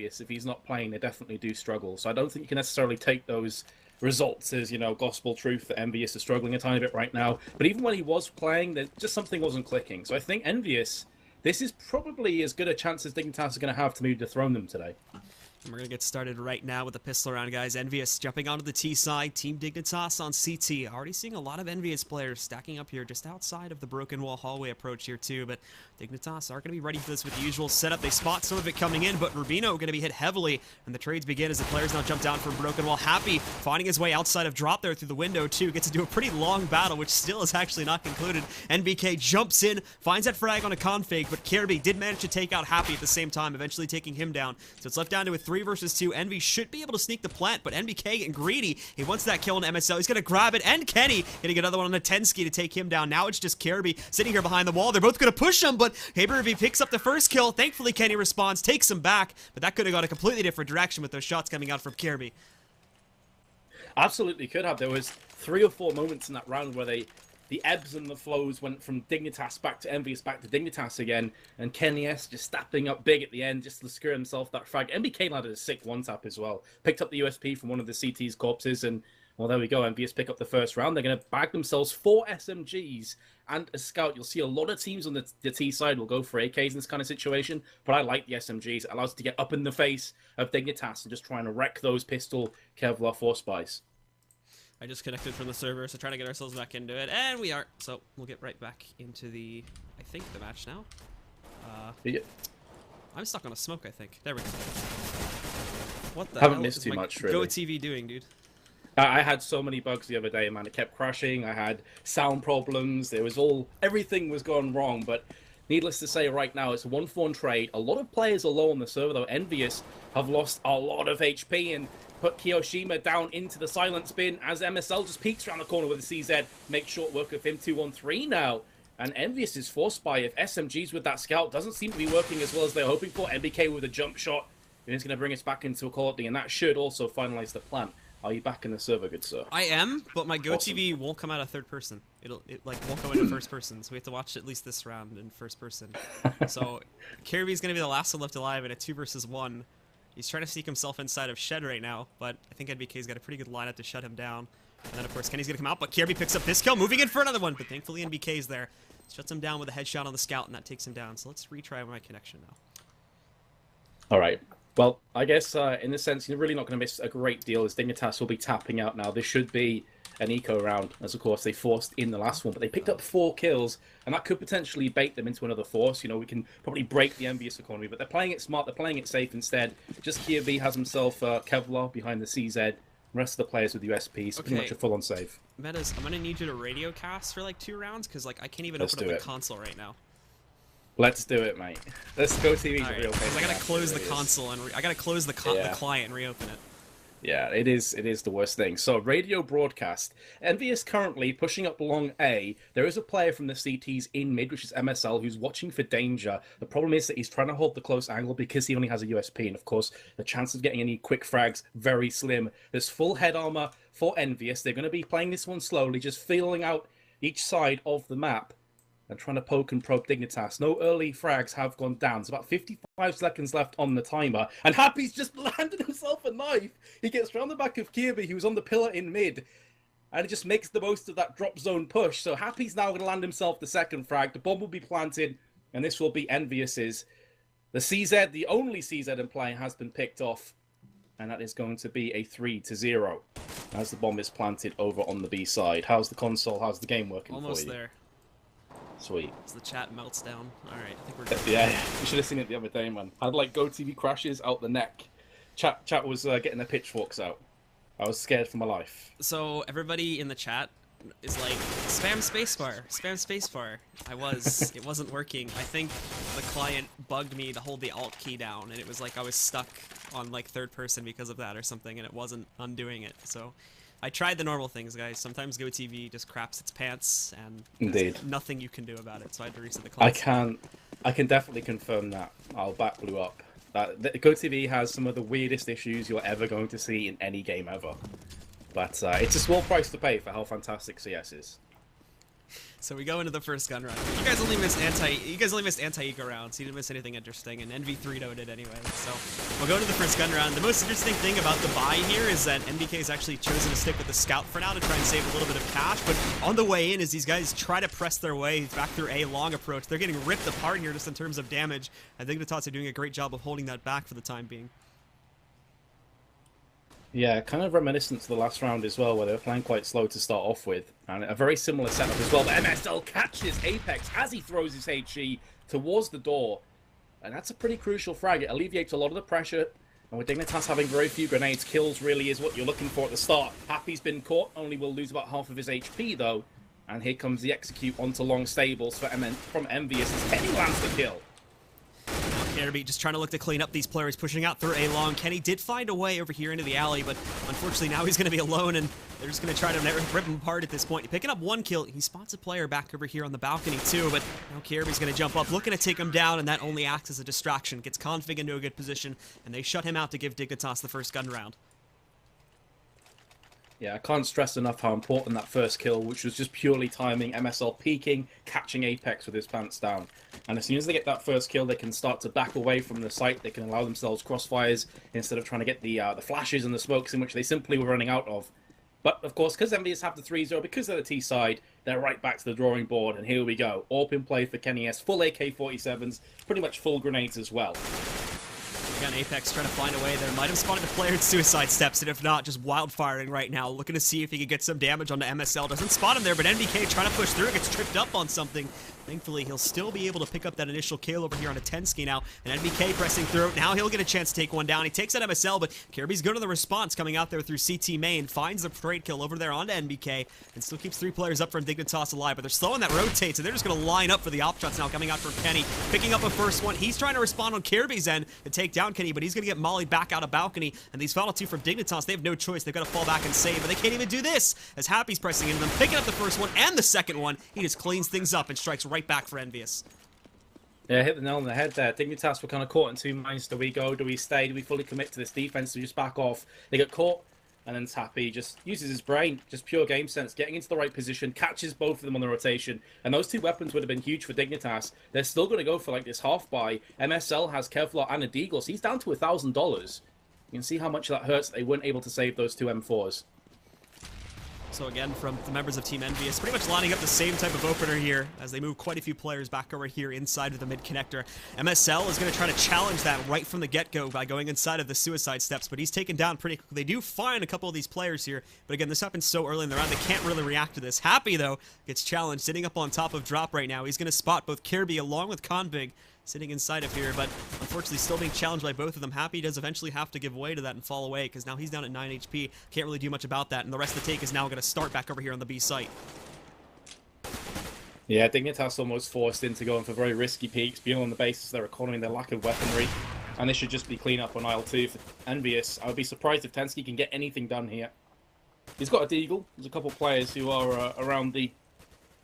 EnVyUs, if he's not playing, they definitely do struggle. So I don't think you can necessarily take those results as, you know, gospel truth that EnVyUs is struggling a tiny bit right now. But even when he was playing, there just something wasn't clicking. So I think EnVyUs, this is probably as good a chance as dignitas are going to have to maybe dethrone them today. And we're going to get started right now with the pistol round, guys. EnVyUs jumping onto the T side. Team Dignitas on CT. Already seeing a lot of EnVyUs players stacking up here just outside of the broken wall hallway approach here, too. But Dignitas are going to be ready for this with the usual setup. They spot some of it coming in, but RUBINO going to be hit heavily. And the trades begin as the players now jump down from broken wall. Happy finding his way outside of drop there through the window, too. Gets to do a pretty long battle, which still is actually not concluded. NBK jumps in, finds that frag on a config, but Kjaerbye did manage to take out Happy at the same time, eventually taking him down. So it's left down to a 3 versus 2. Envy should be able to sneak the plant, but NBK getting greedy. He wants that kill on MSL. He's going to grab it, and Kenny getting another one on the tenzki to take him down. Now it's just Kjaerbye sitting here behind the wall. They're both going to push him, but Kjaerbye picks up the first kill. Thankfully, Kenny responds, takes him back, but that could have gone a completely different direction with those shots coming out from Kjaerbye. Absolutely could have. There was 3 or 4 moments in that round where the ebbs and the flows went from dignitas back to EnVyUs back to dignitas again, and Kenny S just stepping up big at the end just to secure himself that frag. NBK landed a sick one-tap as well. Picked up the USP from one of the CT's corpses, and well, there we go. EnVyUs pick up the first round. They're going to bag themselves 4 SMGs and a scout. You'll see a lot of teams on the T side will go for AKs in this kind of situation, but I like the SMGs. It allows us to get up in the face of dignitas and just trying to wreck those pistol Kevlar force buys. I just connected from the server, so trying to get ourselves back into it, and we are. So we'll get right back into the, I think, the match now. Yeah. I'm stuck on a smoke, I think. There we go. What the Haven't hell missed is too my much, really. Go TV doing, dude? I had so many bugs the other day, man. It kept crashing. I had sound problems. There was everything was going wrong. But needless to say, right now it's a 1-for-1 trade. A lot of players are low on the server, though. EnVyUs have lost a lot of HP and put kioShiMa down into the silence bin as MSL just peeks around the corner with the CZ. Make short work of him. 2-on-3 now. And EnVyUs is forced by if SMGs with that scout doesn't seem to be working as well as they're hoping for. NBK with a jump shot. And it's going to bring us back into equality, and that should also finalize the plan. Are you back in the server, good sir? I am, but my Go Awesome. TV won't come out of third person. It like won't go into first person, so we have to watch at least this round in first person. So Kjaerbye's gonna be the last one left alive in a 2 versus 1. He's trying to sneak himself inside of Shed right now, but I think NBK's got a pretty good lineup to shut him down. And then of course Kenny's gonna come out, but Kjaerbye picks up this kill, moving in for another one. But thankfully NBK's there, shuts him down with a headshot on the scout, and that takes him down. So let's retry my connection now. All right. Well, I guess in this sense, you're really not going to miss a great deal as dignitas will be tapping out now. This should be an eco round, as of course they forced in the last one, but they picked up 4 kills, and that could potentially bait them into another force. You know, we can probably break the EnVyUs economy, but they're playing it smart, they're playing it safe instead. Just Kjaerbye has himself Kevlar behind the CZ, the rest of the players with USPs, pretty much a full-on save. Metas, I'm going to need you to radio cast for like 2 rounds, because like I can't even Let's open up do the it. console right now. Let's do it, mate. Let's go TV's All a right, real because I gotta case. close It the really is. console and I gotta close the client and reopen it. Yeah, it is the worst thing. So, radio broadcast. EnVyUs currently pushing up long A. There is a player from the CTs in mid, which is MSL, who's watching for danger. The problem is that he's trying to hold the close angle because he only has a USP. And, of course, the chance of getting any quick frags, very slim. There's full head armor for EnVyUs. They're going to be playing this one slowly, just feeling out each side of the map and trying to poke and probe dignitas. No early frags have gone down. There's about 55 seconds left on the timer. And Happy's just landed himself a knife. He gets round the back of Kjaerbye, who's on the pillar in mid. And he just makes the most of that drop zone push. So Happy's now going to land himself the second frag. The bomb will be planted. And this will be EnVyUs's. The CZ, the only CZ in play, has been picked off. And that is going to be a 3-0. As the bomb is planted over on the B side. How's the console? How's the game working for you? Almost there. Sweet. As the chat melts down. Alright, I think we're good. Yeah, you should have seen it the other day, man. I had like Go TV crashes out the neck. Chat was getting their pitchforks out. I was scared for my life. So everybody in the chat is like, spam spacebar, spam spacebar. It wasn't working. I think the client bugged me to hold the alt key down, and it was like I was stuck on like third person because of that or something, and it wasn't undoing it. So I tried the normal things, guys. Sometimes Go TV just craps its pants, and there's nothing you can do about it. So I had to reset the console. I can definitely confirm that. I'll back Blue up. Go TV has some of the weirdest issues you're ever going to see in any game ever. But it's a small price to pay for how fantastic CS is. So we go into the first gun round. You guys only missed anti-eco rounds. You didn't miss anything interesting, and EnVy3 did anyway. So we'll go to the first gun round. The most interesting thing about the buy here is that NBK has actually chosen to stick with the scout for now to try and save a little bit of cash. But on the way in, as these guys try to press their way back through a long approach, they're getting ripped apart here just in terms of damage. I think the Tots are doing a great job of holding that back for the time being. Yeah, kind of reminiscent to the last round as well, where they were playing quite slow to start off with. And a very similar setup as well. But MSL catches Apex as he throws his HE towards the door. And that's a pretty crucial frag. It alleviates a lot of the pressure. And with Dignitas having very few grenades, kills really is what you're looking for at the start. Happy's been caught, only will lose about half of his HP though. And here comes the execute onto long stables from EnVyUs as Kenny lands the kill. Kjaerbye just trying to look to clean up these players, pushing out through A long. Kenny did find a way over here into the alley, but unfortunately now he's going to be alone, and they're just going to try to rip him apart at this point. Picking up one kill, he spots a player back over here on the balcony too, but now Kjaerbye's going to jump up, looking to take him down, and that only acts as a distraction. Gets Config into a good position, and they shut him out to give Dignitas the first gun round. Yeah, I can't stress enough how important that first kill, which was just purely timing, MSL peeking, catching Apex with his pants down. And as soon as they get that first kill, they can start to back away from the site. They can allow themselves crossfires instead of trying to get the flashes and the smokes in which they simply were running out of. But, of course, because EnVyUs have the 3-0, because they're the T side, they're right back to the drawing board. And here we go. AWP in play for Kenny S. Full AK-47s, pretty much full grenades as well. Again, Apex trying to find a way there. Might have spotted a player in suicide steps, and if not, just wildfiring right now. Looking to see if he could get some damage onto MSL. Doesn't spot him there, but NBK trying to push through. Gets tripped up on something. Thankfully, he'll still be able to pick up that initial kill over here on a tenzki now. And NBK pressing through. Now he'll get a chance to take one down. He takes that MSL, but Kjaerbye's good on the response coming out there through CT main. Finds the trade kill over there onto NBK. And still keeps 3 players up from Dignitas alive. But they're slowing that rotate, so they're just going to line up for the op shots now coming out from Kenny. Picking up a first one. He's trying to respond on Kjaerbye's end to take down Kenny, but he's going to get mollied back out of balcony. And these final 2 from Dignitas, they have no choice. They've got to fall back and save, but they can't even do this as Happy's pressing into them, picking up the first one and the second one. He just cleans things up and strikes right back for EnVyUs. Yeah, hit the nail on the head there. Dignitas were kind of caught in 2 minds. Do we go? Do we stay? Do we fully commit to this defense? Do we just back off? They get caught, and then Happy just uses his brain, just pure game sense, getting into the right position, catches both of them on the rotation, and those 2 weapons would have been huge for Dignitas. They're still going to go for like this half buy. MSL has Kevlar and a Deagle, so he's down to $1,000. You can see how much that hurts that they weren't able to save those 2 M4s. So again, from the members of Team EnVyUs, pretty much lining up the same type of opener here as they move quite a few players back over here inside of the mid connector. MSL is going to try to challenge that right from the get-go by going inside of the suicide steps, but he's taken down pretty quickly. They do find a couple of these players here, but again, this happens so early in the round, they can't really react to this. Happy, though, gets challenged, sitting up on top of drop right now. He's going to spot both Kjaerbye along with Config sitting inside of here, but unfortunately still being challenged by both of them. Happy does eventually have to give way to that and fall away, because now he's down at 9 HP. Can't really do much about that, and the rest of the take is now going to start back over here on the B site. Yeah, Dignitas almost forced into going for very risky peaks, being on the basis of their economy and their lack of weaponry, and this should just be clean up on aisle 2 for EnVyUs. I would be surprised if tenzki can get anything done here. He's got a Deagle. There's a couple of players who are around the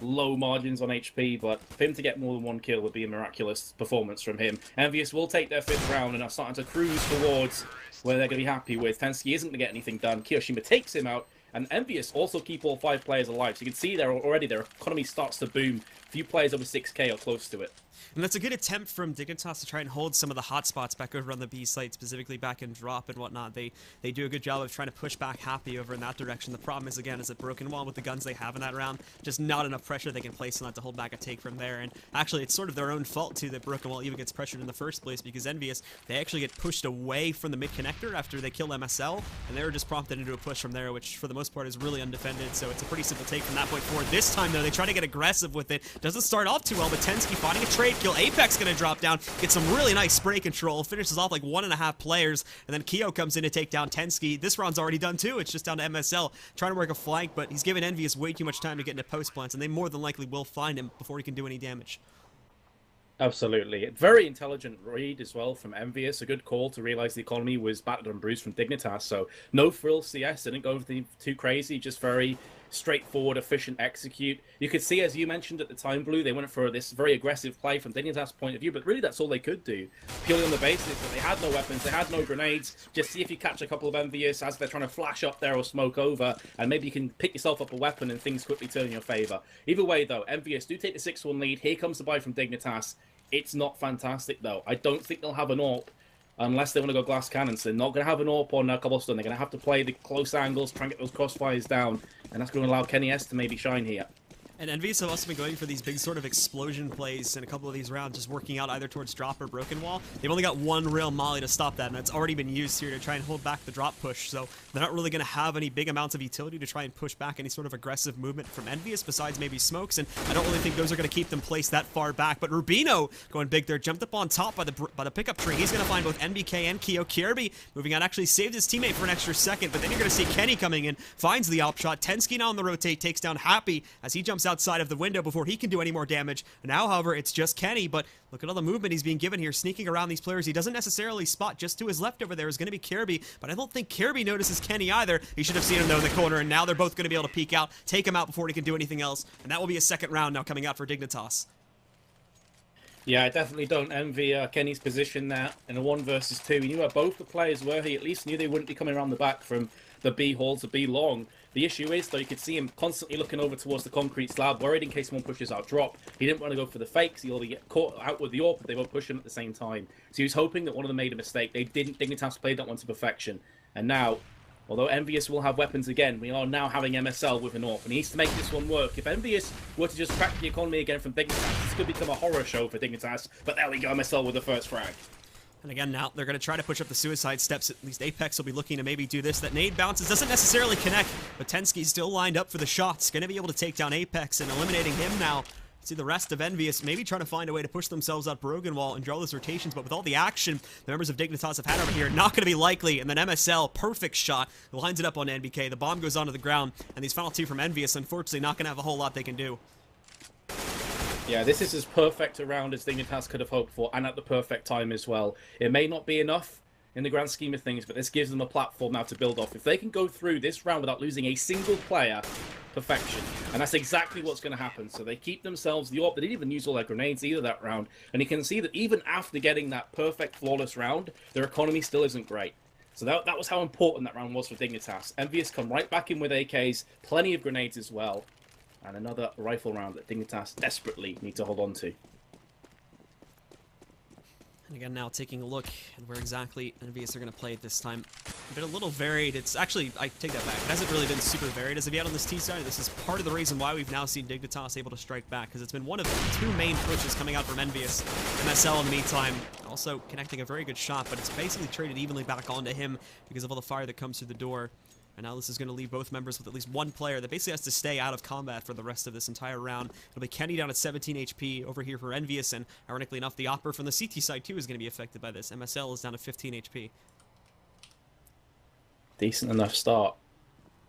low margins on HP, but for him to get more than 1 kill would be a miraculous performance from him. EnVyUs will take their 5th round and are starting to cruise towards where they're going to be happy with. tenzki isn't going to get anything done. kioShiMa takes him out, and EnVyUs also keep all 5 players alive. So you can see there already their economy starts to boom. A few players over 6k or close to it. And that's a good attempt from Dignitas to try and hold some of the hot spots back over on the B site, specifically back in drop and whatnot. They do a good job of trying to push back Happy over in that direction. The problem is, again, is that Broken Wall with the guns they have in that round, just not enough pressure they can place on that to hold back a take from there. And actually, it's sort of their own fault, too, that Broken Wall even gets pressured in the first place, because EnVyUs, they actually get pushed away from the mid-connector after they kill MSL, and they were just prompted into a push from there, which for the most part is really undefended, so it's a pretty simple take from that point forward. This time, though, they try to get aggressive with it. Doesn't start off too well, but tenzki finding a trade kill. Apex gonna drop down, get some really nice spray control, finishes off like 1.5 players, and then Keo comes in to take down tenzki. This round's already done too. It's just down to MSL trying to work a flank, but he's given EnVyUs way too much time to get into post plants, and they more than likely will find him before he can do any damage. Absolutely. Very intelligent read as well from EnVyUs. A good call to realize the economy was battered and bruised from Dignitas. So no frill CS, didn't go too crazy, just very straightforward, efficient execute. You could see, as you mentioned at the time, Blue, they went for this very aggressive play from dignitas' point of view, but really that's all they could do. Purely on the basis that they had no weapons, they had no grenades. Just see if you catch a couple of EnVyUs as they're trying to flash up there or smoke over, and maybe you can pick yourself up a weapon and things quickly turn in your favor. Either way, though, EnVyUs do take the 6-1 lead. Here comes the buy from dignitas. It's not fantastic, though. I don't think they'll have an AWP unless they want to go glass cannons. They're not going to have an AWP on cobblestone. They're going to have to play the close angles, try and get those crossfires down, and that's going to allow KennyS to maybe shine here. And EnVyUs have also been going for these big sort of explosion plays in a couple of these rounds, just working out either towards drop or broken wall. They've only got one real molly to stop that, and that's already been used here to try and hold back the drop push. So they're not really going to have any big amounts of utility to try and push back any sort of aggressive movement from EnVyUs besides maybe smokes, and I don't really think those are going to keep them placed that far back. But RUBINO going big there, jumped up on top by the pickup tree. He's going to find both NBK and kioShiMa. Moving out, actually saved his teammate for an extra second, but then you're going to see Kenny coming in, finds the op shot. tenzki now on the rotate, takes down Happy as he jumps outside of the window before he can do any more damage. Now, however, it's just Kenny, but look at all the movement he's being given here, sneaking around these players. He doesn't necessarily spot. Just to his left over there is going to be Kjaerbye, but I don't think Kjaerbye notices Kenny either. He should have seen him though in the corner, and now they're both going to be able to peek out, take him out before he can do anything else, and that will be a second round now coming out for dignitas. Yeah, I definitely don't envy Kenny's position there in a 1 versus 2. He knew where both the players were. He at least knew they wouldn't be coming around the back from the B hall to B long. The issue is, though, you could see him constantly looking over towards the concrete slab, worried in case one pushes out drop. He didn't want to go for the fakes. He'll get caught out with the AWP, but they won't push him at the same time. So he was hoping that one of them made a mistake. They didn't. dignitas played that one to perfection. And now, although EnVyUs will have weapons again, we are now having MSL with an AWP, and he needs to make this one work. If EnVyUs were to just crack the economy again from dignitas, this could become a horror show for dignitas. But there we go, MSL with the first frag. And again, now they're going to try to push up the suicide steps. At least Apex will be looking to maybe do this. That nade bounces, doesn't necessarily connect, but tenzki's still lined up for the shots. Going to be able to take down Apex and eliminating him now. See the rest of EnVyUs maybe trying to find a way to push themselves up broken wall and draw those rotations, but with all the action the members of dignitas have had over here, not going to be likely. And then MSL, perfect shot, lines it up on NBK. The bomb goes onto the ground, and these final two from EnVyUs, unfortunately, not going to have a whole lot they can do. Yeah, this is as perfect a round as dignitas could have hoped for, and at the perfect time as well. It may not be enough in the grand scheme of things, but this gives them a platform now to build off. If they can go through this round without losing a single player, perfection. And that's exactly what's going to happen. So they keep themselves the AWP. They didn't even use all their grenades either that round. And you can see that even after getting that perfect, flawless round, their economy still isn't great. So that was how important that round was for dignitas. EnVyUs come right back in with AKs, plenty of grenades as well. And another rifle round that dignitas desperately need to hold on to. And again, now taking a look at where exactly EnVyUs are going to play it this time. Been a little varied. It's actually, I take that back. It hasn't really been super varied as of yet on this T side. This is part of the reason why we've now seen dignitas able to strike back, because it's been one of the two main pushes coming out from EnVyUs. MSL in the meantime also connecting a very good shot, but it's basically traded evenly back onto him because of all the fire that comes through the door. And now this is going to leave both members with at least one player that basically has to stay out of combat for the rest of this entire round. It'll be Kenny down at 17 HP over here for EnVyUs, and ironically enough, the Opera from the CT side too is going to be affected by this. MSL is down to 15 HP. Decent enough start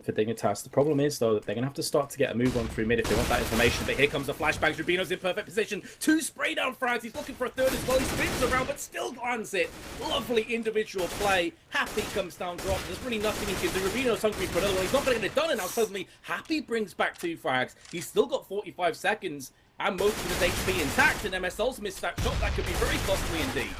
for dignitas. The problem is, though, that they're going to have to start to get a move on through mid if they want that information. But here comes the flashbang. RUBINO's in perfect position. 2 spray down frags. He's looking for a third as well. He spins around, but still lands it. Lovely individual play. Happy comes down drop. There's really nothing he can do. RUBINO's hungry for another one. He's not going to get it done, and now suddenly Happy brings back 2 frags. He's still got 45 seconds and most of his HP intact, and MSL's missed that shot. That could be very costly indeed.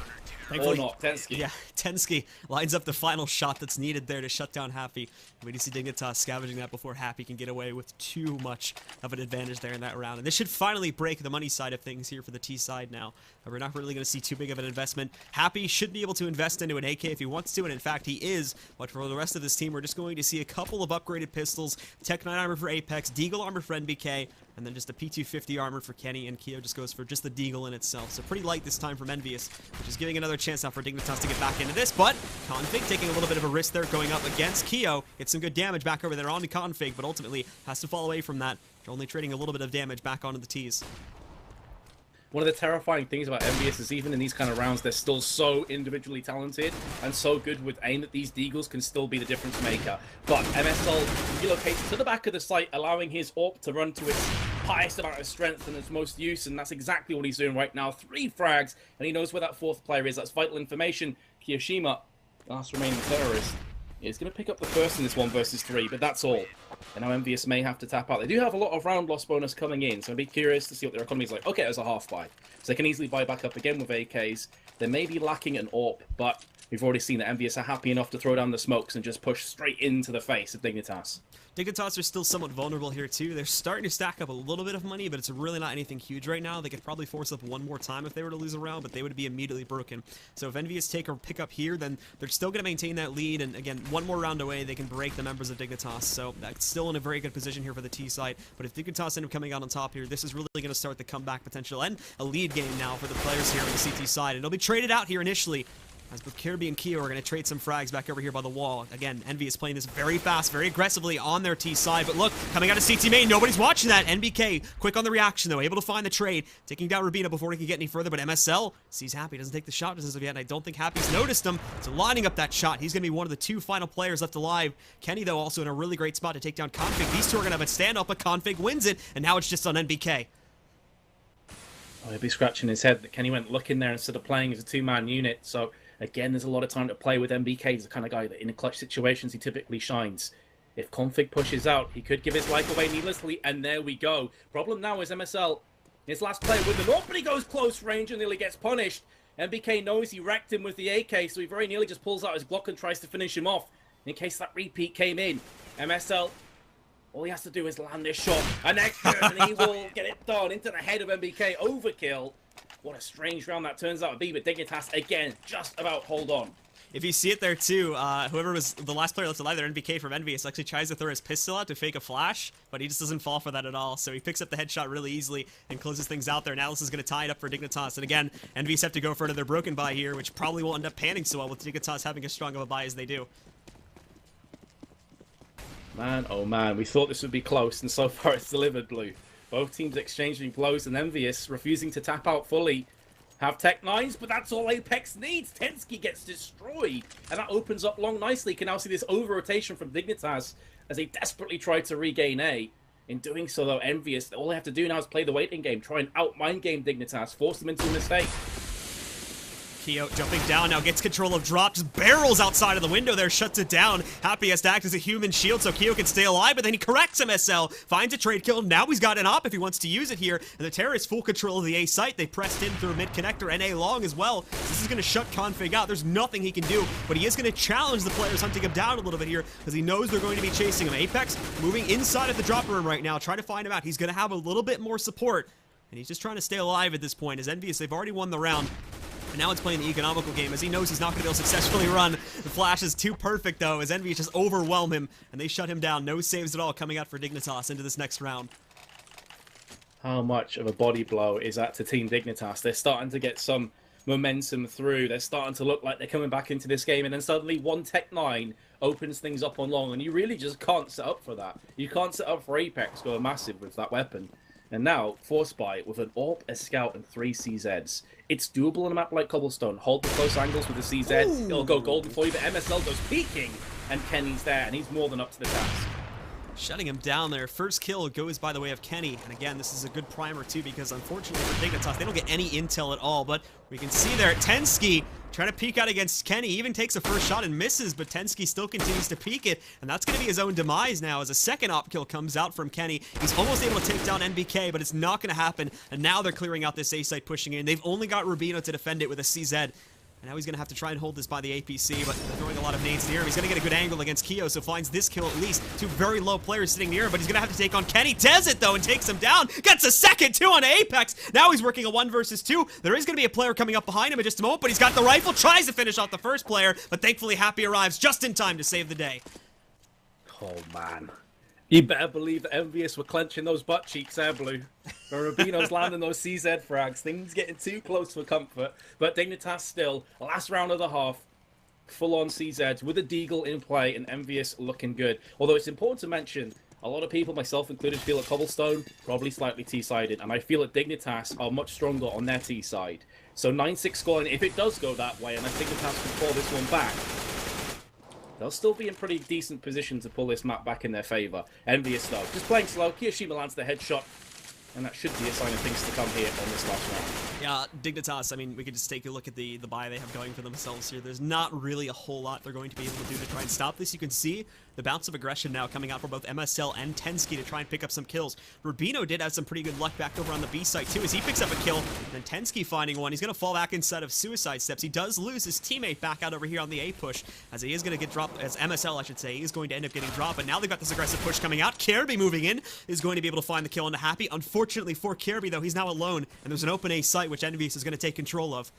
Thankfully, or not, tenzki. Yeah, tenzki lines up the final shot that's needed there to shut down Happy. We do see dignitas scavenging that before Happy can get away with too much of an advantage there in that round. And this should finally break the money side of things here for the T side now. We're not really going to see too big of an investment. Happy should be able to invest into an AK if he wants to, and in fact he is. But for the rest of this team, we're just going to see a couple of upgraded pistols, Tech 9 armor for Apex, Deagle armor for NBK, and then just a P250 armor for Kenny, and Keo just goes for just the Deagle in itself. So pretty light this time from EnVyUs, which is giving another chance now for dignitas to get back into this. But Config taking a little bit of a risk there going up against Keo. Gets some good damage back over there on the Config, but ultimately has to fall away from that. Only trading a little bit of damage back onto the Ts. One of the terrifying things about EnVyUs is even in these kind of rounds, they're still so individually talented and so good with aim that these Deagles can still be the difference maker. But MSL relocates to the back of the site, allowing his AWP to run to its highest amount of strength and its most use, and that's exactly what he's doing right now. 3 frags, and he knows where that 4th player is. That's vital information. kioShiMa, last remaining terrorist, He's going to pick up the first in this 1 versus 3, but that's all. And now EnVyUs may have to tap out. They do have a lot of round loss bonus coming in, so I'd be curious to see what their economy is like. Okay, there's a half buy. So they can easily buy back up again with AKs. They may be lacking an AWP, but we've already seen that EnVyUs are happy enough to throw down the smokes and just push straight into the face of Dignitas. Dignitas are still somewhat vulnerable here too. They're starting to stack up a little bit of money, but it's really not anything huge right now. They could probably force up one more time if they were to lose a round, but they would be immediately broken. So if EnVyUs take a pick up here, then they're still going to maintain that lead, and again, one more round away, they can break the members of Dignitas. So that's still in a very good position here for the T side. But if Dignitas end up coming out on top here, this is really going to start the comeback potential and a lead game now for the players here on the CT side. And it'll be traded out here initially, as both Kjaerbye and Kio are going to trade some frags back over here by the wall. Again, EnVyUs playing this very fast, very aggressively on their T side. But look, coming out of CT main, nobody's watching that. NBK, quick on the reaction though, able to find the trade, taking down RUBINO before he can get any further. But MSL sees Happy, doesn't take the shot as of yet, and I don't think Happy's noticed him. So lining up that shot, he's going to be one of the 2 final players left alive. Kenny, though, also in a really great spot to take down Config. These two are going to have a standoff, but Config wins it, and now it's just on NBK. Oh, he'll be scratching his head that Kenny went looking there instead of playing as a 2-man unit. So again, there's a lot of time to play with MBK. He's the kind of guy that in the clutch situations he typically shines. If Config pushes out, he could give his life away needlessly, and there we go. Problem now is MSL, his last player with the AWP, but he goes close range and nearly gets punished. MBK knows he wrecked him with the AK, so he very nearly just pulls out his Glock and tries to finish him off in case that repeat came in. MSL, all he has to do is land this shot, an extra, and he will get it done into the head of MBK. Overkill. What a strange round that turns out to be, but Dignitas, again, just about hold on. If you see it there too, whoever was the last player left alive there, NBK from EnVyUs, actually tries to throw his pistol out to fake a flash, but he just doesn't fall for that at all. So he picks up the headshot really easily and closes things out there. Now this is going to tie it up for Dignitas. And again, EnVyUs have to go for another broken buy here, which probably won't end up panning so well with Dignitas having as strong of a buy as they do. Man, oh man, we thought this would be close, and so far it's delivered, Blue. Both teams exchanging blows, and EnVyUs refusing to tap out fully. Have Tech 9s, but that's all Apex needs. Tenzki gets destroyed, and that opens up long nicely. You can now see this over-rotation from Dignitas as they desperately try to regain A. In doing so, though, EnVyUs, all they have to do now is play the waiting game, try and out-mind game Dignitas, force them into a mistake. Kio jumping down now, gets control of drop, just barrels outside of the window there, shuts it down. Happy has to act as a human shield so Kio can stay alive, but then he corrects MSL, finds a trade kill. Now he's got an op if he wants to use it here, and the terrorists full control of the A site. They pressed in through a mid connector and A long as well. This is going to shut Config out. There's nothing he can do, but he is going to challenge the players hunting him down a little bit here because he knows they're going to be chasing him. Apex moving inside of the drop room right now, trying to find him out. He's going to have a little bit more support, and he's just trying to stay alive at this point. As EnVyUs, they've already won the round. And now it's playing the economical game as he knows he's not going to be able to successfully run. The flash is too perfect, though, as EnVyUs just overwhelm him, and they shut him down. No saves at all coming out for Dignitas into this next round. How much of a body blow is that to Team Dignitas? They're starting to get some momentum through. They're starting to look like they're coming back into this game, and then suddenly one Tech 9 opens things up on long, and you really just can't set up for that. You can't set up for Apex going massive with that weapon. And now, Force Buy with an AWP, a Scout, and 3 CZs. It's doable on a map like Cobblestone. Hold the close angles with the CZ. Ooh. It'll go golden for you, but MSL goes peeking, and Kenny's there, and he's more than up to the task. Shutting him down there. First kill goes by the way of Kenny. And again, this is a good primer too, because unfortunately for Dignitas, they don't get any intel at all. But we can see there, tenzki trying to peek out against Kenny. Even takes a first shot and misses, but tenzki still continues to peek it. And that's going to be his own demise now as a second op kill comes out from Kenny. He's almost able to take down NBK, but it's not going to happen. And now they're clearing out this A site, pushing in. They've only got RUBINO to defend it with a CZ. And now he's going to have to try and hold this by the APC, but they're throwing a lot of nades near him. He's going to get a good angle against Kio, so finds this kill at least. 2 very low players sitting near him, but he's going to have to take on Kenny. Does it, though, and takes him down. Gets a second, 2 on Apex. Now he's working a 1 versus 2. There is going to be a player coming up behind him in just a moment, but he's got the rifle. Tries to finish off the first player, but thankfully Happy arrives just in time to save the day. Oh, man. You better believe that EnVyUs were clenching those butt cheeks there, Blue. But RUBINO's landing those CZ frags. Things getting too close for comfort. But Dignitas still, last round of the half, full-on CZs with a Deagle in play and EnVyUs looking good. Although it's important to mention, a lot of people, myself included, feel that Cobblestone probably slightly T-sided. And I feel that Dignitas are much stronger on their T-side. So 9-6 scoring, if it does go that way, and I think Dignitas can pull this one back, they'll still be in pretty decent position to pull this map back in their favor. EnVyUs, though, just playing slow. kioShiMa lands the headshot, and that should be a sign of things to come here on this last round. Yeah, Dignitas, I mean, we could just take a look at the buy they have going for themselves here. There's not really a whole lot they're going to be able to do to try and stop this. You can see the bounce of aggression now coming out for both MSL and tenzki to try and pick up some kills. RUBINO did have some pretty good luck back over on the B side too as he picks up a kill. And then tenzki finding one. He's going to fall back inside of suicide steps. He does lose his teammate back out over here on the A push as he is going to get dropped, as MSL I should say, he is going to end up getting dropped. But now they've got this aggressive push coming out. Kjaerbye moving in is going to be able to find the kill on the Happy. Unfortunately for Kjaerbye though, he's now alone and there's an open A site which EnVyUs is going to take control of.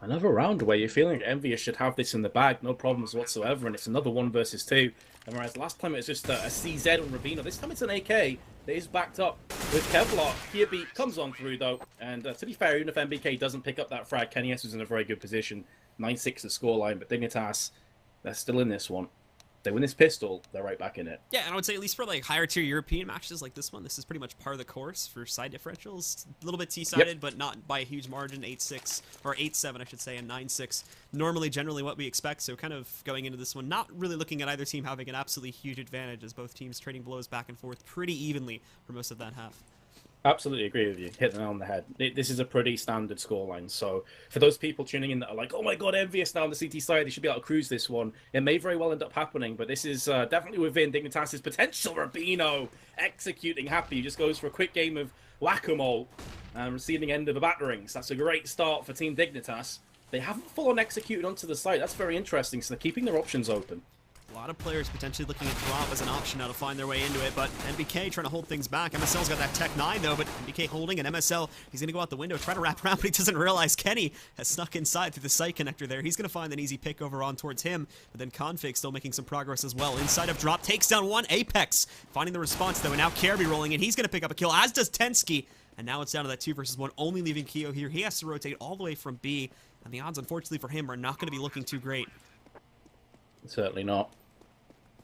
Another round where you're feeling like EnVyUs should have this in the bag, no problems whatsoever, and it's another 1 versus 2. And whereas last time it was just a CZ on RUBINO, this time it's an AK that is backed up with Kevlar. Kjaerbye comes on through though, and to be fair, even if MBK doesn't pick up that frag, keniS is in a very good position. 9-6 the scoreline, but Dignitas, they're still in this one. They win this pistol, they're right back in it. Yeah, and I would say at least for like higher tier European matches like this one, this is pretty much par of the course for side differentials. A little bit T-sided, but not by a huge margin. 8-6, or 8-7 I should say, and 9-6. Normally, generally what we expect, so kind of going into this one, not really looking at either team having an absolutely huge advantage as both teams trading blows back and forth pretty evenly for most of that half. Absolutely agree with you. Hit the nail on the head. This is a pretty standard scoreline. So for those people tuning in that are like, oh my god, EnVyUs now on the CT side, they should be able to cruise this one. It may very well end up happening, but this is definitely within Dignitas' potential. RUBINO executing Happy. He just goes for a quick game of whack-a-mole and receiving end of the batterings. That's a great start for Team Dignitas. They haven't full-on executed onto the site. That's very interesting. So they're keeping their options open. A lot of players potentially looking at drop as an option now to find their way into it, but NBK trying to hold things back. MSL's got that Tech 9 though, but NBK holding, and MSL, he's going to go out the window, try to wrap around, but he doesn't realize Kenny has snuck inside through the site connector there. He's going to find an easy pick over on towards him, but then Config still making some progress as well. Inside of drop, takes down one, Apex finding the response though, and now Kjaerbye rolling in. He's going to pick up a kill, as does tenzki, and now it's down to that 2 versus 1, only leaving Kio here. He has to rotate all the way from B, and the odds, unfortunately for him, are not going to be looking too great. Certainly not.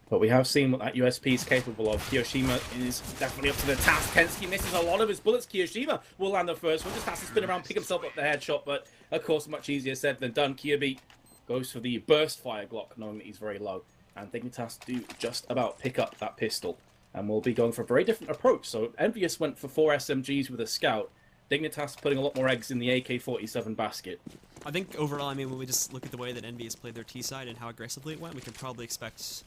But we have seen what that USP is capable of. kioShiMa is definitely up to the task. tenzki misses a lot of his bullets. kioShiMa will land the first one. Just has to spin around, pick himself up the headshot. But, of course, much easier said than done. Kjaerbye goes for the burst fire Glock, knowing that he's very low. And Dignitas do just about pick up that pistol. And we'll be going for a very different approach. So EnVyUs went for 4 SMGs with a scout. Dignitas putting a lot more eggs in the AK-47 basket. I think overall, I mean, when we just look at the way that EnVyUs played their T-side and how aggressively it went, we can probably expect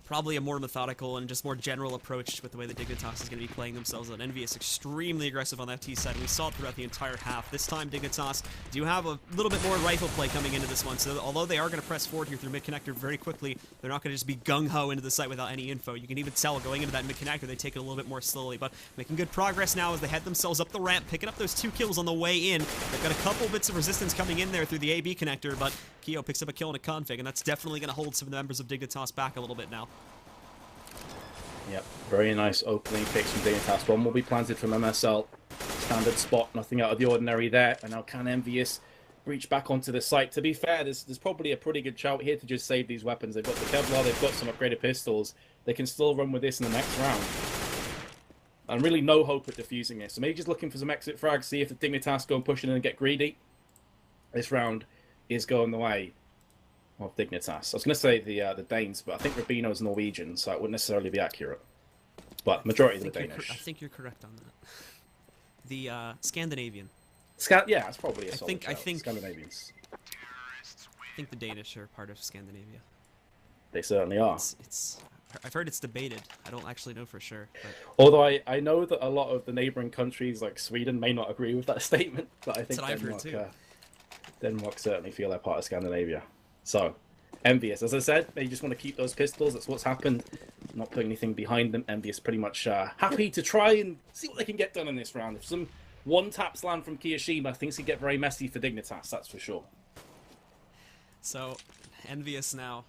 a more methodical and just more general approach with the way that Dignitas is going to be playing themselves. And EnVyUs extremely aggressive on that T side. We saw it throughout the entire half. This time, Dignitas do have a little bit more rifle play coming into this one. So although they are going to press forward here through mid-connector very quickly, they're not going to just be gung-ho into the site without any info. You can even tell going into that mid-connector, they take it a little bit more slowly. But making good progress now as they head themselves up the ramp, picking up those 2 kills on the way in. They've got a couple bits of resistance coming in there through the AB connector, but Kio picks up a kill and a config, and that's definitely going to hold some of the members of Dignitas back a little bit now. Yep, very nice opening picks from Dignitas. One will be planted from MSL. Standard spot, nothing out of the ordinary there. And now can EnVyUs breach back onto the site? To be fair, there's probably a pretty good shout here to just save these weapons. They've got the Kevlar, they've got some upgraded pistols. They can still run with this in the next round. And really no hope at defusing this. So maybe just looking for some exit frags, see if the Dignitas go and push in and get greedy. This round is going the way of Dignitas. I was going to say the Danes, but I think RUBINO is Norwegian, so it wouldn't necessarily be accurate. But majority of the Danish. I think you're correct on that. The Scandinavian. Yeah, that's probably a solid shout. I think Scandinavians. I think the Danish are part of Scandinavia. They certainly are. I've heard it's debated. I don't actually know for sure. But although I know that a lot of the neighboring countries, like Sweden, may not agree with that statement, but I think Denmark certainly feel they're part of Scandinavia. So, EnVyUs, as I said, they just want to keep those pistols. That's what's happened. Not putting anything behind them. EnVyUs pretty much happy to try and see what they can get done in this round. If some one-taps land from kioShiMa, things could get very messy for Dignitas, that's for sure. So, EnVyUs now.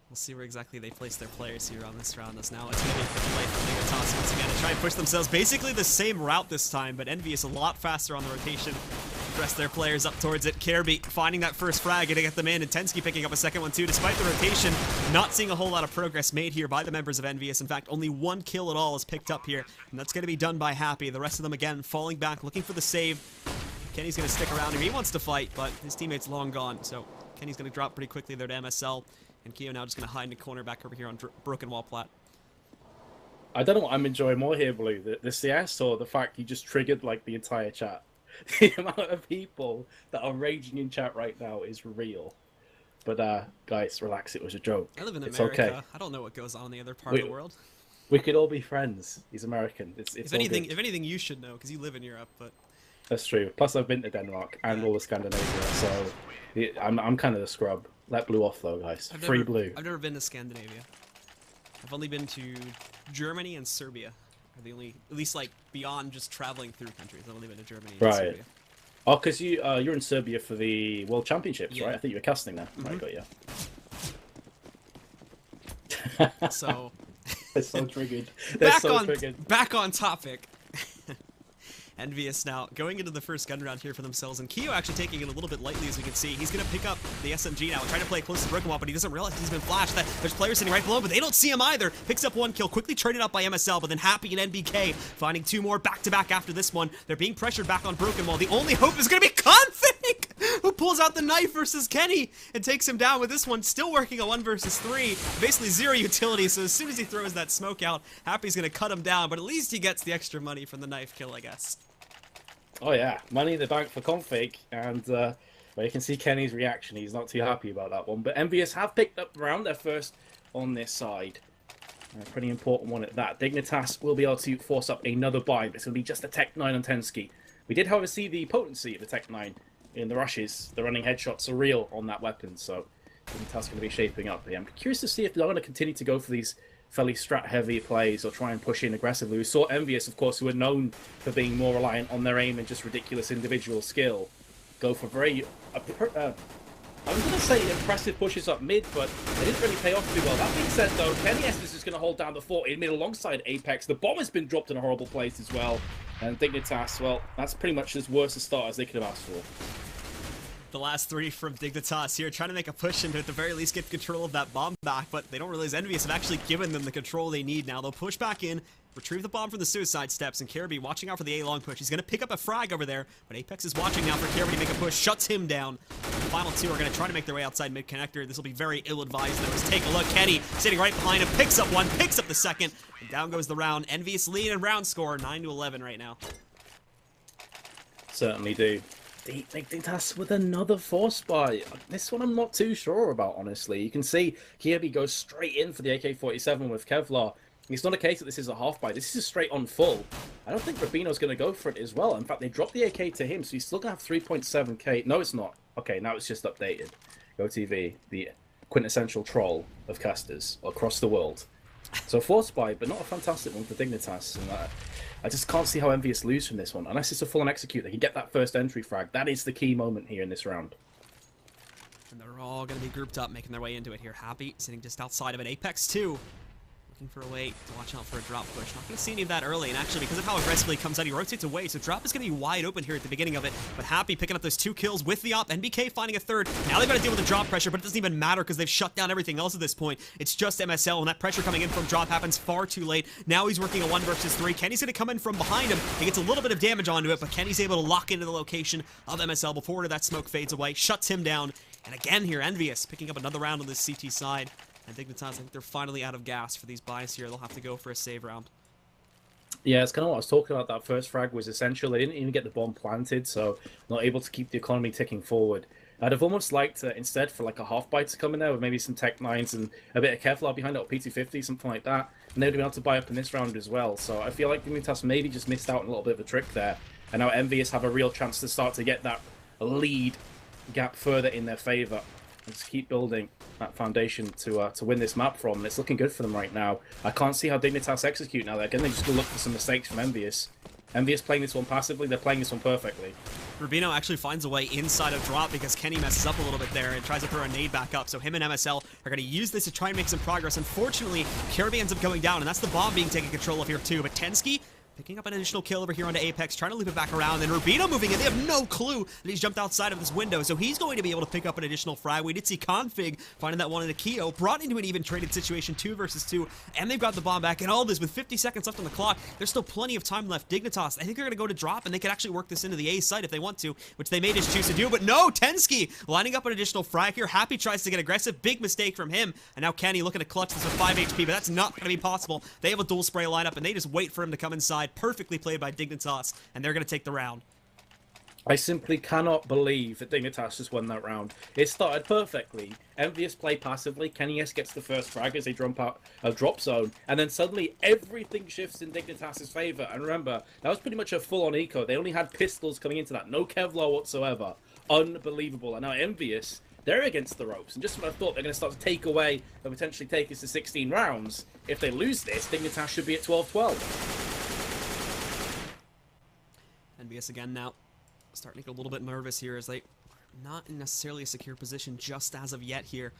We'll see where exactly they place their players here on this round. As now it's going to be a play for Dignitas once again to try and push themselves. Basically the same route this time, but EnVyUs a lot faster on the rotation. Press their players up towards it. Kjaerbye finding that first frag and to get them in, and tenzki picking up a second one too. Despite the rotation, not seeing a whole lot of progress made here by the members of EnVyUs. In fact, only 1 kill at all is picked up here, and that's going to be done by Happy. The rest of them again falling back, looking for the save. Kenny's going to stick around here. He wants to fight, but his teammate's long gone, so Kenny's going to drop pretty quickly there to MSL. And Kio now just going to hide in the corner back over here on Broken Wall Plat. I don't know what I'm enjoying more here, Blue. The CS or the fact you just triggered like the entire chat. The amount of people that are raging in chat right now is real. But guys, relax. It was a joke. I live in It's America. okay. I don't know what goes on in the other part of the world. We could all be friends. He's American. It's if anything, you should know because you live in Europe. But that's true. Plus, I've been to Denmark and all of Scandinavia, so I'm kind of the scrub. Let Blue off though, guys. Free Blue. I've never been to Scandinavia. I've only been to Germany and Serbia. Are the only, at least like beyond just traveling through countries. I've only been to Germany and Serbia. Oh, because you're in Serbia for the World Championships, right? I think you were casting there. Mm-hmm. Right, got you. So they're so triggered. They're so triggered. Back on topic. EnVyUs now going into the first gun round here for themselves, and Kio actually taking it a little bit lightly, as we can see. He's going to pick up the SMG now and try to play close to Broken Wall, but he doesn't realize he's been flashed. That there's players sitting right below him, but they don't see him either. Picks up one kill, quickly traded up by MSL, but then Happy and NBK finding two more back-to-back after this one. They're being pressured back on Broken Wall. The only hope is going to be Config, who pulls out the knife versus Kenny and takes him down with this one. Still working a 1 versus 3. Basically zero utility, so as soon as he throws that smoke out, Happy's going to cut him down, but at least he gets the extra money from the knife kill, I guess. Oh yeah, money in the bank for Config, and well, you can see Kenny's reaction. He's not too happy about that one. But EnVyUs have picked up around their first on this side. A pretty important one at that. Dignitas will be able to force up another buy, but it's going to be just a Tech 9 on tenzki. We did, however, see the potency of the Tech 9 in the rushes. The running headshots are real on that weapon, so Dignitas is going to be shaping up. I'm curious to see if they're going to continue to go for these fairly strat-heavy plays or try and push in aggressively. We saw EnVyUs, of course, who are known for being more reliant on their aim and just ridiculous individual skill, go for very, I'm going to say impressive pushes up mid, but they didn't really pay off too well. That being said, though, Kenny Estes is going to hold down the fort in mid alongside Apex. The bomb has been dropped in a horrible place as well. And Dignitas, well, that's pretty much as worse a start as they could have asked for. The last 3 from Dignitas here, trying to make a push and to at the very least get control of that bomb back, but they don't realize EnVyUs have actually given them the control they need now. They'll push back in, retrieve the bomb from the suicide steps, and Kjaerbye watching out for the A-long push. He's going to pick up a frag over there, but Apex is watching now for Kjaerbye to make a push, shuts him down. The final 2 are going to try to make their way outside mid-connector. This will be very ill-advised, though. Let's take a look. Kenny sitting right behind him, picks up one, picks up the second, and down goes the round. EnVyUs lead in round score, 9-11 right now. Certainly do. Dignitas with another force buy. This one I'm not too sure about, honestly. You can see Kjaerbye goes straight in for the AK-47 with Kevlar. It's not a case that this is a half buy. This is straight on full. I don't think RUBINO's going to go for it as well. In fact, they dropped the AK to him, so he's still going to have 3.7k. No, it's not. Okay, now it's just updated. GoTV, the quintessential troll of casters across the world. So force buy, but not a fantastic one for Dignitas. And I just can't see how EnVyUs lose from this one. Unless it's a full-on execute, they can get that first entry frag. That is the key moment here in this round. And they're all going to be grouped up, making their way into it here. Happy sitting just outside of it. Apex 2. Looking for a way to watch out for a drop push. Not going to see any of that early, and actually, because of how aggressively he comes out, he rotates away, so drop is going to be wide open here at the beginning of it. But Happy picking up those 2 kills with the op. NBK finding a third. Now they've got to deal with the drop pressure, but it doesn't even matter because they've shut down everything else at this point. It's just MSL, and that pressure coming in from drop happens far too late. Now he's working a 1 versus 3. Kenny's going to come in from behind him. He gets a little bit of damage onto it, but Kenny's able to lock into the location of MSL before that smoke fades away, shuts him down. And again here, EnVyUs picking up another round on this CT side. And Dignitas, I think they're finally out of gas for these buys here. They'll have to go for a save round. Yeah, it's kind of what I was talking about. That first frag was essential. They didn't even get the bomb planted, so not able to keep the economy ticking forward. I'd have almost liked instead for like a half bite to come in there with maybe some Tech 9s and a bit of Kevlar behind it, or PT50, something like that. And they'd be able to buy up in this round as well. So I feel like Dignitas maybe just missed out on a little bit of a trick there. And now EnVyUs have a real chance to start to get that lead gap further in their favor. Just keep building that foundation to win this map from. It's looking good for them right now. I can't see how Dignitas execute now. Again, they're just going to look for some mistakes from EnVyUs. EnVyUs playing this one passively. They're playing this one perfectly. RUBINO actually finds a way inside of drop because Kenny messes up a little bit there and tries to throw a nade back up. So him and MSL are going to use this to try and make some progress. Unfortunately, Kjaerbye ends up going down, and that's the bomb being taken control of here too. But tenzki Picking up an additional kill over here onto Apex, trying to loop it back around, and Rubino moving in. They have no clue that he's jumped outside of this window, so he's going to be able to pick up an additional frag. We did see Config finding that one in a Keo, brought into an even traded situation, 2 versus 2, and they've got the bomb back. And all this with 50 seconds left on the clock, there's still plenty of time left. Dignitas, I think they're going to go to drop, and they can actually work this into the A site if they want to, which they may just choose to do, but no, tenzki lining up an additional frag here. Happy tries to get aggressive, big mistake from him, and now Kenny looking to clutch this with 5 HP, but that's not going to be possible. They have a dual spray lineup, and they just wait for him to come inside. Perfectly played by Dignitas, and they're going to take the round. I simply cannot believe that Dignitas just won that round. It started perfectly. EnVyUs play passively. kioShiMa gets the first frag as they jump out a drop zone, and then suddenly everything shifts in Dignitas' favor. And remember, that was pretty much a full-on eco. They only had pistols coming into that, no Kevlar whatsoever. Unbelievable. And now EnVyUs, they're against the ropes, and just when I thought they're going to start to take away and potentially take us to 16 rounds, if they lose this, Dignitas should be at 12-12. EnVyUs again now starting to get a little bit nervous here as they are not in necessarily a secure position just as of yet here.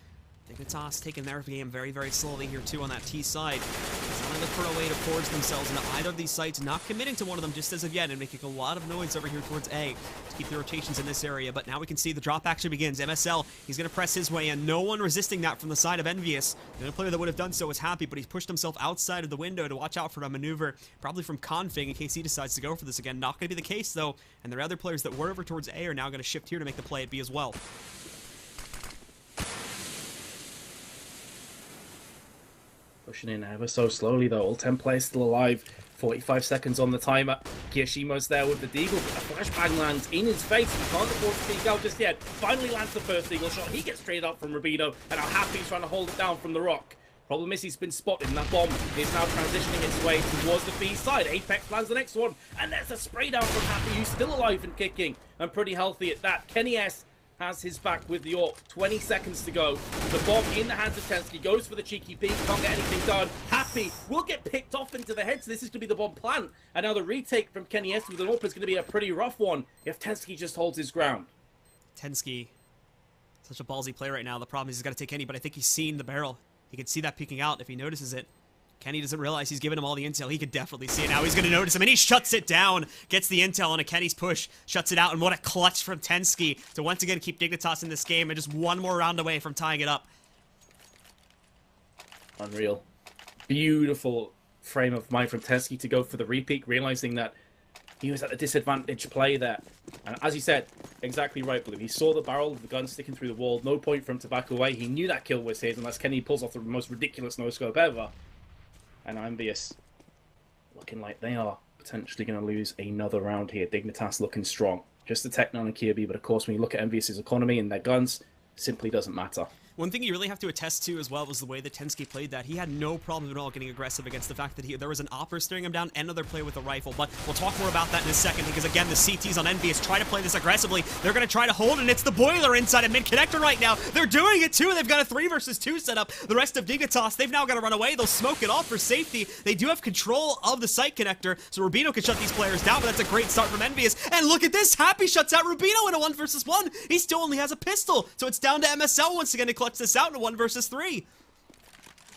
Dignitas taking their game very, very slowly here too on that T side. Trying to look for a way to forge themselves into either of these sites, not committing to one of them just as of yet, and making a lot of noise over here towards A to keep the rotations in this area. But now we can see the drop action begins. MSL, he's going to press his way in. No one resisting that from the side of EnVyUs. The only player that would have done so was Happy, but he's pushed himself outside of the window to watch out for a maneuver, probably from Config in case he decides to go for this again. Not going to be the case though, and there are other players that were over towards A are now going to shift here to make the play at B as well. Pushing in ever so slowly though. All 10 players still alive. 45 seconds on the timer. kioShiMa's there with the deagle, but a flashbang lands in his face. He can't afford to speak out just yet. Finally lands the first eagle shot. He gets straight up from Rubino, and now Happy's trying to hold it down from the rock. Problem is he's been spotted, and that bomb is now transitioning its way towards the B side. Apex lands the next one, and there's a spray down from Happy, who's still alive and kicking, and pretty healthy at that. Kenny S has his back with the AWP. 20 seconds to go. The bomb in the hands of tenzki, goes for the cheeky peek, can't get anything done. Happy will get picked off into the head, so this is going to be the bomb plant. And now the retake from Kenny S with an AWP is going to be a pretty rough one if tenzki just holds his ground. tenzki, such a ballsy play right now. The problem is he's got to take Kenny, but I think he's seen the barrel. He can see that peeking out if he notices it. Kenny doesn't realize he's giving him all the intel. He could definitely see it now. He's going to notice him, and he shuts it down. Gets the intel on a Kenny's push. Shuts it out, and what a clutch from tenzki to once again keep Dignitas in this game, and just one more round away from tying it up. Unreal. Beautiful frame of mind from tenzki to go for the repeat, realizing that he was at a disadvantaged play there. And as he said, exactly right, Blue. He saw the barrel of the gun sticking through the wall. No point for him to back away. He knew that kill was his, unless Kenny pulls off the most ridiculous no-scope ever. And EnVyUs looking like they are potentially going to lose another round here. Dignitas looking strong. Just the Technon and Kjaerbye, but of course when you look at EnVyUs' economy and their guns, it simply doesn't matter. One thing you really have to attest to as well was the way that tenzki played that. He had no problem at all getting aggressive against the fact that there was an opper staring him down and another player with a rifle. But we'll talk more about that in a second because, again, the CTs on EnVyUs try to play this aggressively. They're going to try to hold, and it's the boiler inside of mid-connector right now. They're doing it, too. They've got a 3 versus 2 set up. The rest of Dignitas, they've now got to run away. They'll smoke it off for safety. They do have control of the site connector, so Rubino can shut these players down, but that's a great start from EnVyUs. And look at this. Happy shuts out Rubino in a 1 versus 1. He still only has a pistol, so it's down to MSL once again to clutch this out in a 1 versus 3.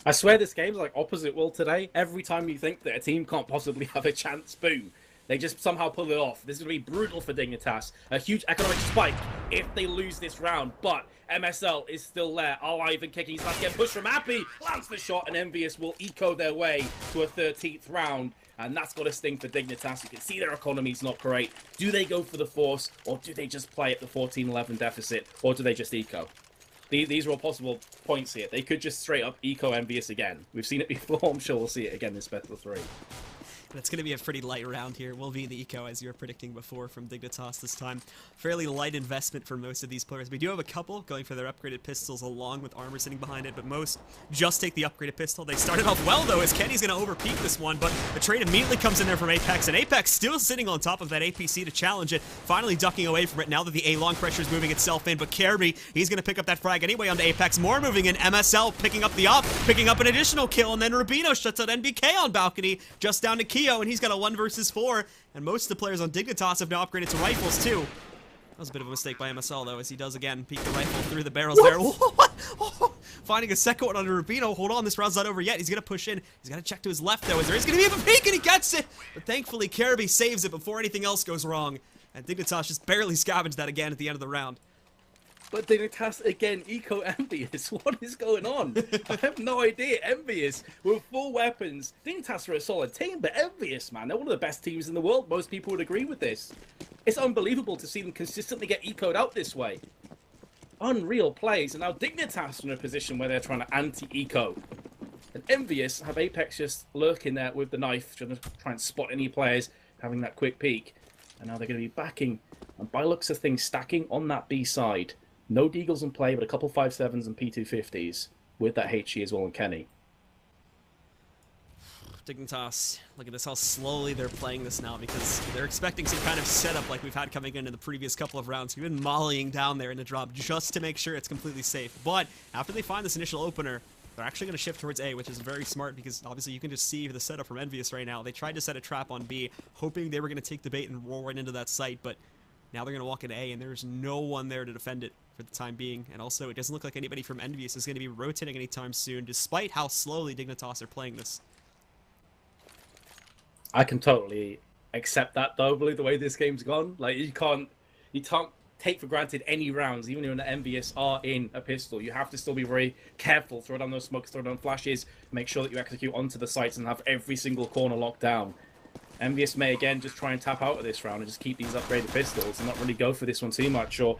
I swear this game's like opposite will today. Every time you think that a team can't possibly have a chance, boom, they just somehow pull it off. This is going to be brutal for Dignitas. A huge economic spike if they lose this round, but MSL is still there, alive and kicking. He's about to get pushed from Happy, lands the shot, and EnVyUs will eco their way to a 13th round. And that's got to sting for Dignitas. You can see their economy's not great. Do they go for the force, or do they just play at the 14-11 deficit, or do they just eco? These are all possible points here. They could just straight up eco EnVyUs again. We've seen it before. I'm sure we'll see it again in Best of 3. It's going to be a pretty light round here. Will be the eco, as you were predicting before, from Dignitas this time. Fairly light investment for most of these players. We do have a couple going for their upgraded pistols along with armor sitting behind it, but most just take the upgraded pistol. They started off well, though, as Kenny's going to overpeak this one, but the trade immediately comes in there from Apex, and Apex still sitting on top of that APC to challenge it, finally ducking away from it now that the A-long pressure is moving itself in, but Kjaerbye, he's going to pick up that frag anyway onto Apex. More moving in. MSL picking up the op, picking up an additional kill, and then Rubino shuts out NBK on balcony, just down to Keo, and he's got a 1 versus 4, and most of the players on Dignitas have now upgraded to rifles too. That was a bit of a mistake by MSL though, as he does again peek the rifle through the barrels there. What? finding a second one under Rubino. Hold on, this round's not over yet. He's going to push in. He's got to check to his left, though, as there is going to be a peek, and he gets it! But thankfully, Kjaerbye saves it before anything else goes wrong. And dignitas just barely scavenged that again at the end of the round. But dignitas again, eco EnVyUs. What is going on? I have no idea. EnVyUs with full weapons. dignitas are a solid team, but EnVyUs, man, they're one of the best teams in the world. Most people would agree with this. It's unbelievable to see them consistently get eco'd out this way. Unreal plays, and now dignitas are in a position where they're trying to anti-eco. And EnVyUs have Apex just lurking there with the knife, trying to try and spot any players having that quick peek. And now they're going to be backing, and by looks of things, stacking on that B side. No Deagles in play, but a couple 5.7s and P250s with that HE as well and Kenny. dignitas, look at this, how slowly they're playing this now, because they're expecting some kind of setup like we've had coming into the previous couple of rounds. We've been mollying down there in the drop just to make sure it's completely safe. But after they find this initial opener, they're actually going to shift towards A, which is very smart because obviously you can just see the setup from EnVyUs right now. They tried to set a trap on B, hoping they were going to take the bait and roll right into that site, but now they're going to walk into A, and there's no one there to defend it for the time being. And also, it doesn't look like anybody from EnVyUs is going to be rotating anytime soon, despite how slowly dignitas are playing this. I can totally accept that, though, Blue, the way this game's gone. Like, you can't take for granted any rounds, even when the EnVyUs are in a pistol. You have to still be very careful, throw down those smokes, throw down flashes, make sure that you execute onto the sites and have every single corner locked down. EnVyUs may, again, just try and tap out of this round and just keep these upgraded pistols and not really go for this one too much. Or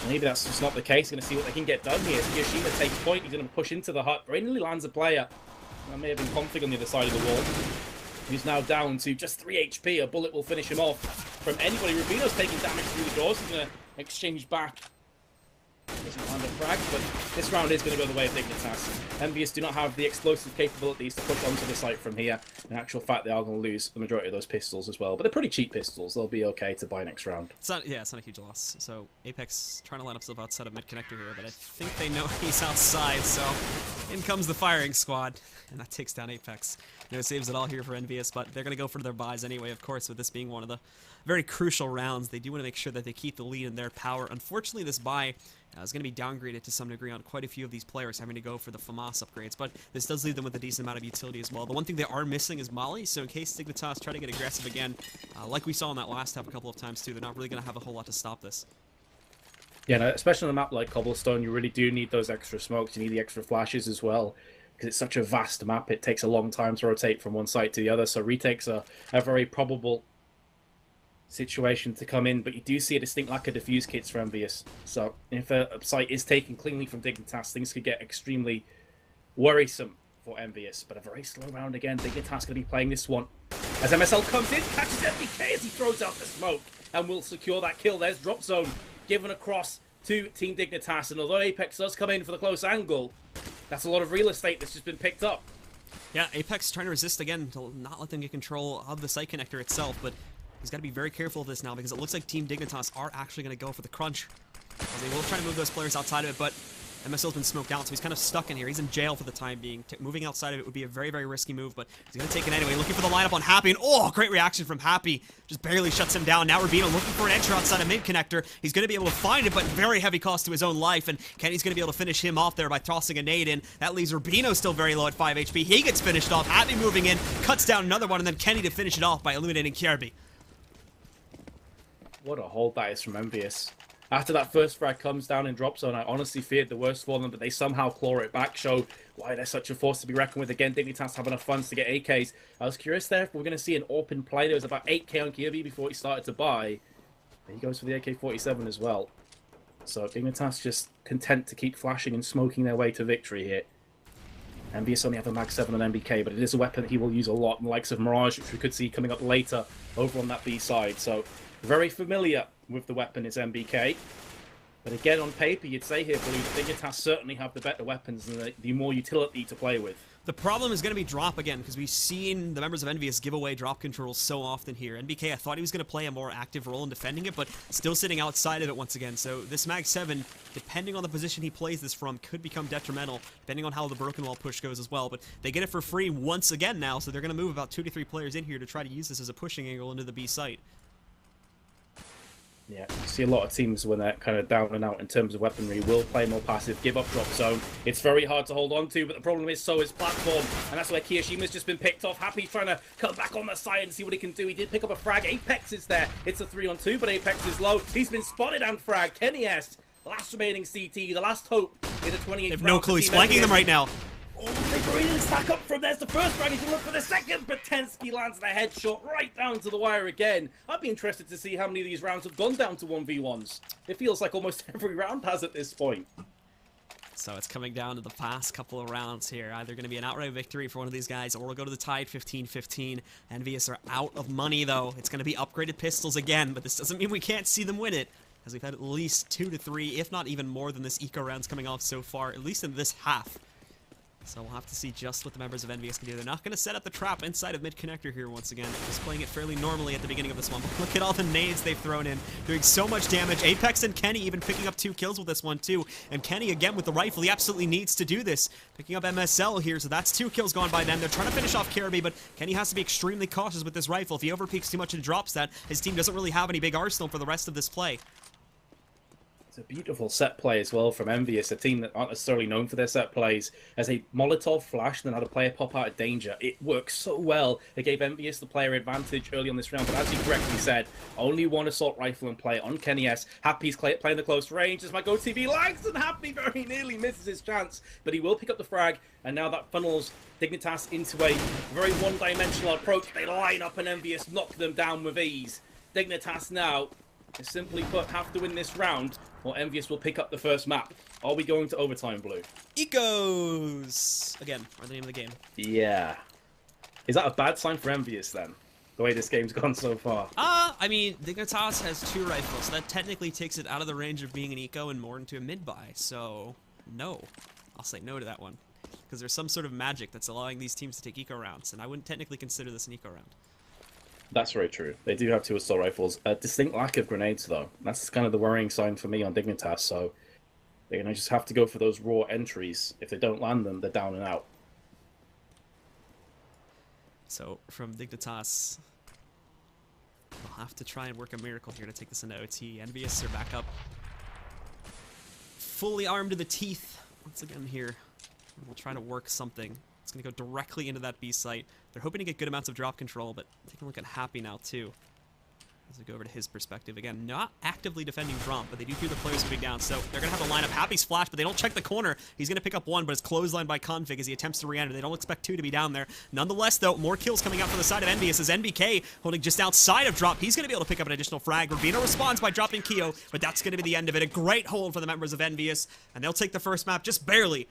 maybe that's just not the case. Going to see what they can get done here. So kioShiMa takes point. He's going to push into the hut. Randomly lands a player. That may have been config on the other side of the wall. He's now down to just 3 HP. A bullet will finish him off from anybody. Rubino's taking damage through the doors. He's going to exchange back. Doesn't land a frag, but this round is going to go the way of dignitas. EnVyUs do not have the explosive capabilities to push onto the site from here. In actual fact, they are going to lose the majority of those pistols as well. But they're pretty cheap pistols. They'll be okay to buy next round. It's not a huge loss. So Apex trying to line up stuff outside of mid connector here, but I think they know he's outside. So in comes the firing squad, and that takes down Apex. No saves at all here for EnVyUs, but they're going to go for their buys anyway, of course, with this being one of the very crucial rounds. They do want to make sure that they keep the lead in their power. Unfortunately, this buy is going to be downgraded to some degree on quite a few of these players having to go for the FAMAS upgrades, but this does leave them with a decent amount of utility as well. The one thing they are missing is Molly, so in case dignitas try to get aggressive again, like we saw in that last half a couple of times too, they're not really going to have a whole lot to stop this. Yeah, no, especially on a map like Cobblestone, you really do need those extra smokes. You need the extra flashes as well, because it's such a vast map. It takes a long time to rotate from one site to the other, so retakes are a very probable situation to come in, but you do see a distinct lack of defuse kits for EnVyUs. So if a site is taken cleanly from dignitas, things could get extremely worrisome for EnVyUs. But a very slow round again. dignitas going to be playing this one as MSL comes in, catches NBK as he throws out the smoke and will secure that kill. There's drop zone given across to Team dignitas, and although Apex does come in for the close angle, that's a lot of real estate that's just been picked up. Yeah, Apex trying to resist again to not let them get control of the site connector itself, but he's got to be very careful of this now because it looks like Team dignitas are actually going to go for the crunch. As they will try to move those players outside of it, but MSL's been smoked out, so he's kind of stuck in here. He's in jail for the time being. Moving outside of it would be a very, very risky move, but he's going to take it anyway. Looking for the lineup on Happy, and oh, great reaction from Happy. Just barely shuts him down. Now Rubino looking for an entry outside of mid connector. He's going to be able to find it, but very heavy cost to his own life, and Kenny's going to be able to finish him off there by tossing a nade in. That leaves Rubino still very low at 5 HP. He gets finished off. Happy moving in, cuts down another one, and then Kenny to finish it off by eliminating Kjaerbye. What a hold that is from EnVyUs. After that first frag comes down in drop zone, I honestly feared the worst for them, but they somehow claw it back, show why they're such a force to be reckoned with. Again, dignitas have enough funds to get AKs. I was curious there if we're going to see an open play. There was about 8k on Kjaerbye before he started to buy. And he goes for the AK-47 as well. So dignitas just content to keep flashing and smoking their way to victory here. EnVyUs only have a Mag 7 on NBK, but it is a weapon that he will use a lot, in the likes of Mirage, which we could see coming up later over on that B side. So very familiar with the weapon is NBK. But again, on paper, you'd say here, Blue, dignitas certainly have the better weapons and the more utility to play with. The problem is going to be drop again, because we've seen the members of EnVyUs give away drop controls so often here. NBK, I thought he was going to play a more active role in defending it, but still sitting outside of it once again. So this Mag 7, depending on the position he plays this from, could become detrimental, depending on how the broken wall push goes as well. But they get it for free once again now, so they're going to move about 2 to 3 players in here to try to use this as a pushing angle into the B site. Yeah, you see a lot of teams when they're kind of down and out in terms of weaponry will play more passive, give up drop zone. It's very hard to hold on to, but the problem is so is platform, and that's where kioShiMa's just been picked off. Happy's trying to come back on the side and see what he can do. He did pick up a frag. Apex is there. It's a 3-on-2, but Apex is low. He's been spotted and fragged. KennyS, last remaining CT, the last hope in the 28th They have no clue. He's flanking them right now. Oh, they bring the stack up from there's the first frag. He's going to look for the second, but tenzki lands the headshot right down to the wire again. I'd be interested to see how many of these rounds have gone down to 1v1s. It feels like almost every round has at this point. So it's coming down to the past couple of rounds here. Either going to be an outright victory for one of these guys, or we'll go to the tied 15-15. EnVyUs are out of money, though. It's going to be upgraded pistols again, but this doesn't mean we can't see them win it, as we've had at least 2 to 3, if not even more than this eco rounds coming off so far, at least in this half. So we'll have to see just what the members of EnVyUs can do. They're not going to set up the trap inside of mid-connector here once again. Just playing it fairly normally at the beginning of this one. But look at all the nades they've thrown in, doing so much damage. Apex and Kenny even picking up 2 kills with this one too. And Kenny again with the rifle, he absolutely needs to do this. Picking up MSL here, so that's 2 kills gone by them. They're trying to finish off Kjaerbye, but Kenny has to be extremely cautious with this rifle. If he overpeaks too much and drops that, his team doesn't really have any big arsenal for the rest of this play. It's a beautiful set play as well from EnVyUs, a team that aren't necessarily known for their set plays. As a Molotov flash, then had a player pop out of danger. It works so well. It gave EnVyUs the player advantage early on this round, but as you correctly said, only one assault rifle in play on KennyS. Happy's playing the close range as my GoTV lags, and Happy very nearly misses his chance, but he will pick up the frag, and now that funnels Dignitas into a very one-dimensional approach. They line up and EnVyUs knock them down with ease. Dignitas now, simply put, have to win this round, or EnVyUs will pick up the first map. Are we going to overtime, Blue? Ecos! Again, are the name of the game. Yeah. Is that a bad sign for EnVyUs, then? The way this game's gone so far? I mean, Dignitas has 2 rifles. That technically takes it out of the range of being an eco and more into a mid-buy. So, no. I'll say no to that one. Because there's some sort of magic that's allowing these teams to take eco rounds, and I wouldn't technically consider this an eco round. That's very true. They do have 2 assault rifles. A distinct lack of grenades, though. That's kind of the worrying sign for me on Dignitas, so they're going to just have to go for those raw entries. If they don't land them, they're down and out. So, from Dignitas, we'll have to try and work a miracle here to take this into OT. EnVyUs are back up, fully armed to the teeth once again here. We'll try to work something. It's going to go directly into that B site. They're hoping to get good amounts of drop control, but taking a look at Happy now, too. As we go over to his perspective. Again, not actively defending drop, but they do hear the players moving down, so they're going to have to line up. Happy's flash, but they don't check the corner. He's going to pick up 1, but it's clotheslined by Config as he attempts to re-enter. They don't expect 2 to be down there. Nonetheless, though, more kills coming out from the side of EnVyUs as NBK holding just outside of drop. He's going to be able to pick up an additional frag. RUBINO responds by dropping Kio, but that's going to be the end of it. A great hold for the members of EnVyUs, and they'll take the first map just barely.